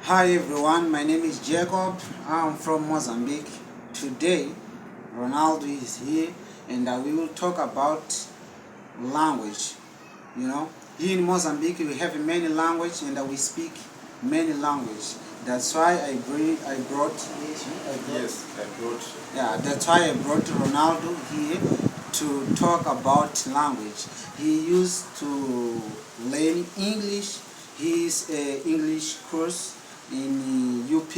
Hi everyone, my name is Jacob. I'm from Mozambique. Today, Ronaldo is here and we will talk about language. Here in Mozambique we have many language and we speak many language. That's why I brought Yes, I brought. yeah, that's why I brought Ronaldo here to talk about language. He used to learn English. He is a English course in UP,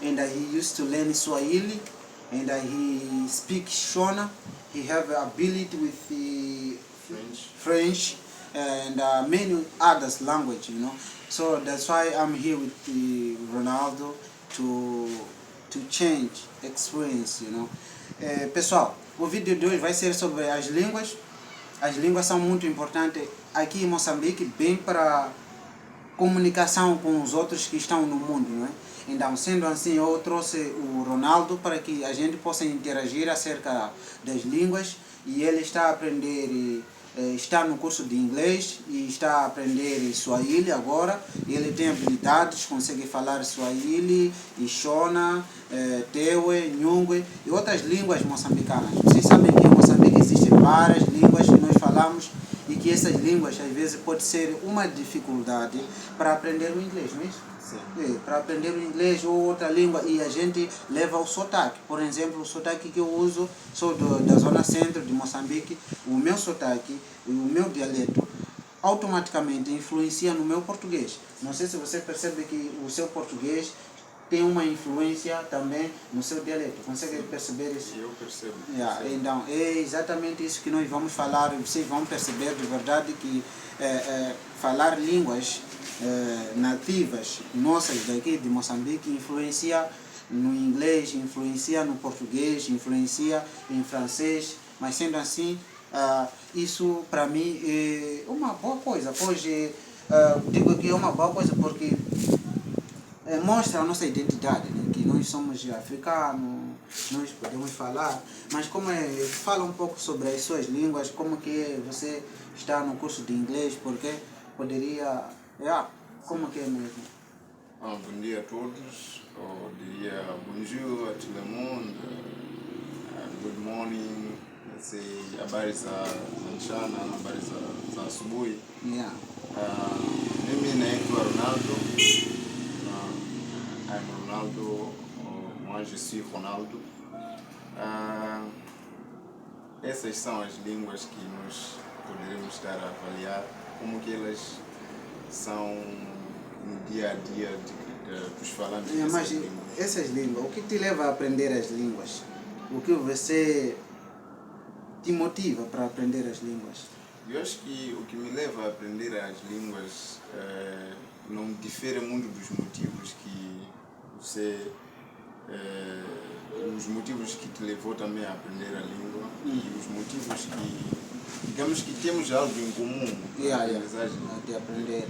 and he used to learn Swahili, and he speaks Shona. He have ability with the French and many others language. So that's why I'm here with Ronaldo to change experience. Pessoal, o vídeo de hoje vai ser sobre as línguas. As línguas são muito importantes aqui em Moçambique, bem para comunicação com os outros que estão no mundo, não é? Então, sendo assim, eu trouxe o Ronaldo para que a gente possa interagir acerca das línguas, e ele está a aprender, está no curso de inglês e está a aprender Swahili agora. Ele tem habilidades, consegue falar Swahili, Shona, Tewe, Nhungwe e outras línguas moçambicanas. Vocês sabem que em Moçambique existem várias línguas que nós falamos e que essas línguas às vezes pode ser uma dificuldade para aprender o inglês, não é isso? Sim. Para aprender o inglês ou outra língua, e a gente leva o sotaque. Por exemplo, o sotaque que eu uso, sou da zona centro de Moçambique, o meu sotaque e o meu dialeto automaticamente influencia no meu português. Não sei se você percebe que o seu português tem uma influência também no seu dialeto. Consegue perceber isso? Eu percebo. Então, é exatamente isso que nós vamos falar. Vocês vão perceber de verdade que falar línguas nativas nossas daqui de Moçambique influencia no inglês, influencia no português, influencia em francês, mas sendo assim, isso para mim é uma boa coisa, pois digo que é uma boa coisa porque mostra a nossa identidade, né? Que nós somos africanos, nós podemos falar, mas fala um pouco sobre as suas línguas, como que você está no curso de inglês, porque poderia, como que é mesmo? Bom dia a todos, eu diria bonjour a todo mundo, good morning, habari za mchana, habari za asubuhi. Mimi naitwa Ronaldo. I'm Ronaldo, moi je suis Ronaldo. Essas são as línguas que nós poderemos estar a avaliar, como que elas são no dia a dia dos falantes dessas línguas. Essas línguas, o que te leva a aprender as línguas? O que você te motiva para aprender as línguas? Eu acho que o que me leva a aprender as línguas não difere muito dos motivos que você os motivos que te levou também a aprender a língua e os motivos que, digamos que temos algo em comum de aprender.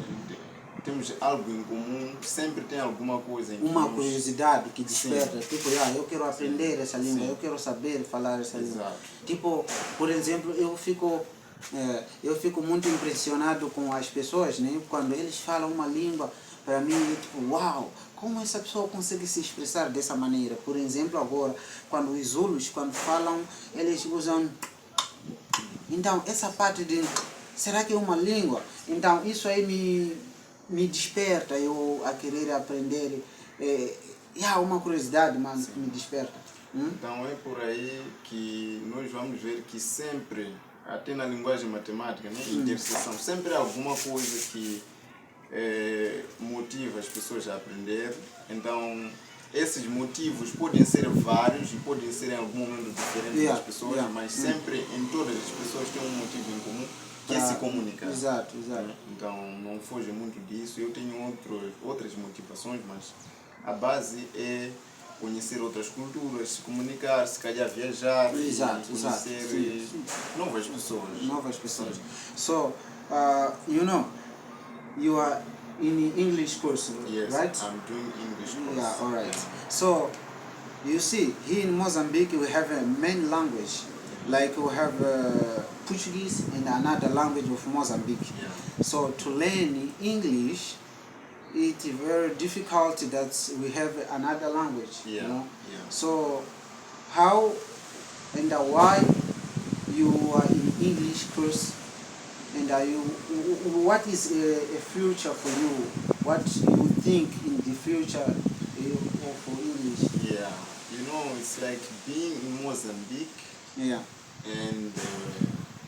Temos algo em comum, sempre tem alguma coisa em comum. Uma curiosidade que desperta, tipo, eu quero aprender essa língua, eu quero saber falar essa língua. Tipo, por exemplo, eu fico muito impressionado com as pessoas, né? Quando eles falam uma língua, para mim é tipo, uau, como essa pessoa consegue se expressar dessa maneira? Por exemplo, agora, quando os Zulus, quando falam, eles usam... Então, essa parte de... Será que é uma língua? Então, isso aí me desperta eu a querer aprender. Uma curiosidade, mas me desperta. Então, é por aí que nós vamos ver que sempre, até na linguagem matemática, né, interseção, sempre há alguma coisa que motiva as pessoas a aprender. Então, esses motivos podem ser vários e podem ser em algum momento diferentes das pessoas, mas sempre em todas as pessoas tem um motivo em comum, que é se comunicar. Exato. Então, não foge muito disso. Eu tenho outras motivações, mas a base é conhecer outras culturas, se comunicar, se calhar viajar, conhecer novas pessoas. So, you are in English course, yes, right? I'm doing English course. Yeah, all right. So, you see, here in Mozambique we have a main language. Like we have Portuguese and another language of Mozambique. Yeah. So to learn English, it's very difficult that we have another language. Yeah. You know. Yeah. So how and why you are in English course, and are you, what is a future for you? What you think in the future for English? Yeah. It's like being in Mozambique, Yeah. and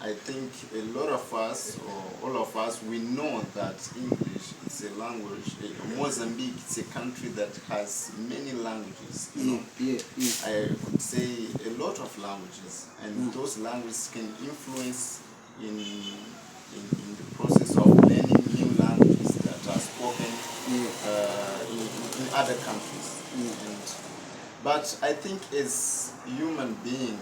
I think a lot of us, or all of us, we know that English is a language. Mozambique is a country that has many languages. Yeah. I would say a lot of languages, and those languages can influence in the process of learning new languages that are spoken in other countries. But I think as human being,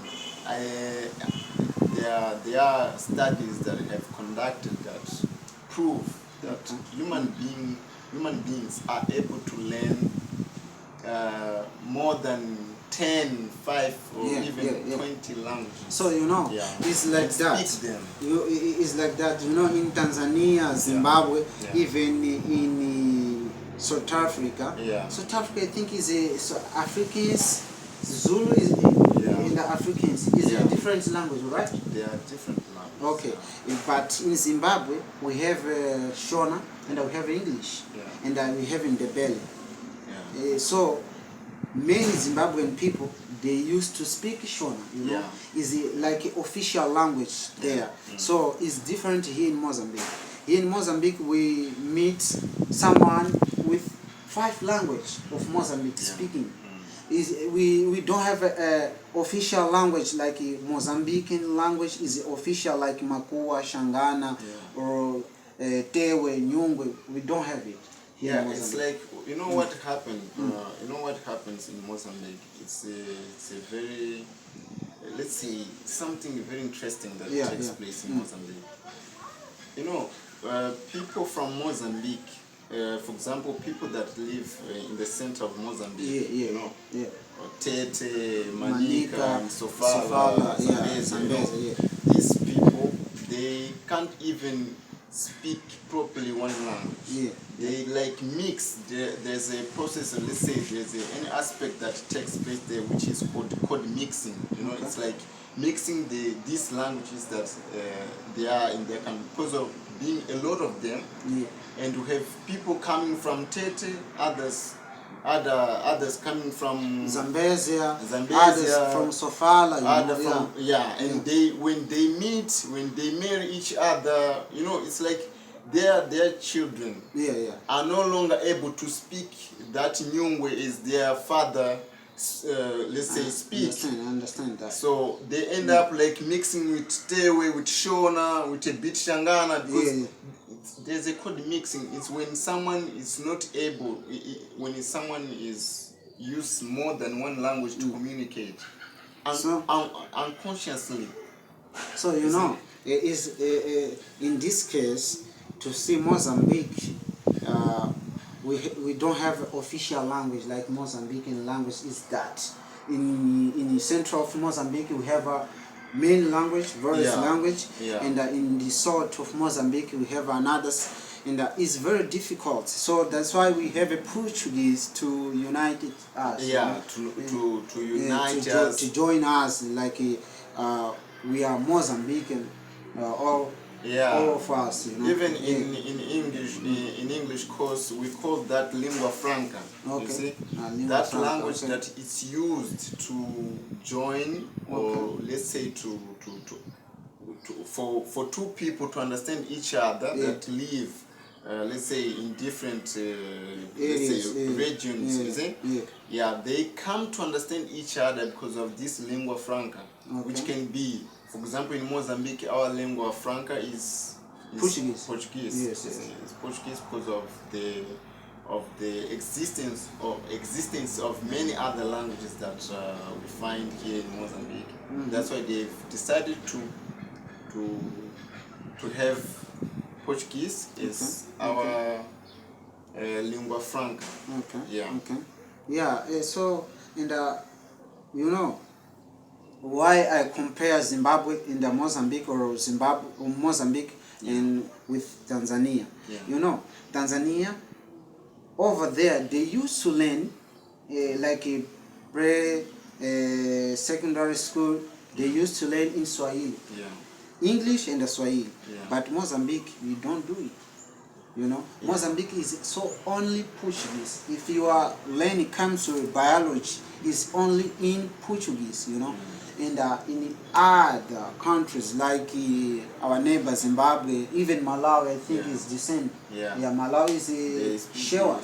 there are studies that have conducted that prove that human beings are able to learn more than 10, 5, or even 20 languages. So it's like and that. Speak them. It's like that. In Tanzania, Zimbabwe, even in South Africa. Yeah. South Africa, I think, is Africans. Zulu is in the Africans is a different language, right? They are different languages. Okay, but in Zimbabwe we have Shona, and we have English, and we have in the belly. So many Zimbabwean people, they used to speak Shona. Is like official language there. So it's different here in Mozambique. Here in Mozambique, we meet someone with 5 languages of Mozambique speaking. We don't have a official language like Mozambican language is official like Makua, Shangana, or Tewe, Nyungwe. We don't have it. It's like what happened. What happens in Mozambique. It's a very, let's say, something very interesting that takes place in Mozambique. People from Mozambique. For example, people that live in the center of Mozambique, Tete, Manica, and Sofala, Zambezi, these people, they can't even speak properly one language. They like mix. There's a process, let's say there's any aspect that takes place there which is called mixing. It's like mixing these languages that they are in their country because of being a lot of them. And we have people coming from Tete, others coming from Zambezia, others from Sofala, and when they marry each other, it's like their children are no longer able to speak that Nyungwe is their father, let's say, speak. Understand that. So they end up like mixing with Tewe, with Shona, with a bit Shangana, because there's a code mixing. It's when someone is not able, when someone is use more than one language to communicate, unconsciously. So is in this case, to see Mozambique, we don't have official language like Mozambican language is that. In the center of Mozambique we have a main language, various language, and in the south of Mozambique we have another, and it's very difficult. So that's why we have a Portuguese to unite us. To unite us, to join us, like we are Mozambican, all of us. Even in English course we call that lingua franca. You see, that franca, language that it's used to join, or let's say for two people to understand each other that live, let's say, in different regions. You see, they come to understand each other because of this lingua franca, which can be, for example, in Mozambique, our lingua franca is Portuguese. It's Portuguese because of the existence of many other languages that we find here in Mozambique. That's why they've decided to have Portuguese as our lingua franca. So, and why I compare Zimbabwe and Mozambique, or Mozambique and with Tanzania. Tanzania, over there they used to learn like a secondary school. They used to learn in Swahili, English and the Swahili. But Mozambique, we don't do it. You know, Mozambique is so only Portuguese. If you are learning comes to biology, it's only in Portuguese. You know, in other countries like our neighbor Zimbabwe, even Malawi, I think is the same. Malawi is a Shewa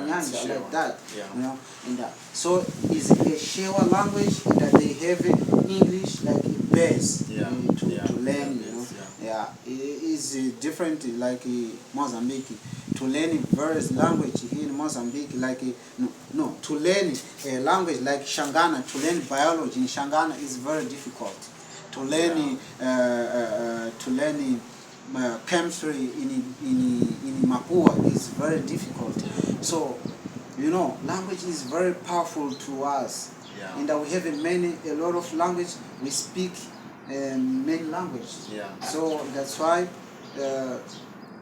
Nyanja, like that. You know, so it's a Shewa language that they have English like a base to learn. You know, it is different like Mozambique. To learn various language here in Mozambique, like to learn a language like Shangana, to learn biology in Shangana is very difficult. To learn chemistry in Mapua is very difficult. So, you know, language is very powerful to us, and we have a lot of language. We speak many languages. So that's why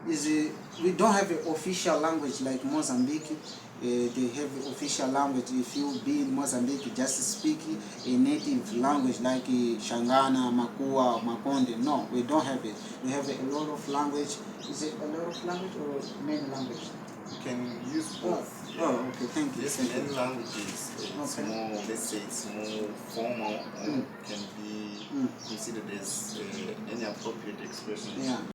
we don't have an official language like Mozambique. They have an official language. If you be in Mozambique, just speak a native language like Shangana, Makua, Makonde. No, we don't have it. We have a lot of language. Is it a lot of language or many languages? You can use both. Okay, thank you. Yes, many languages. It's more, let's say, it's more formal, can be considered as any appropriate expression.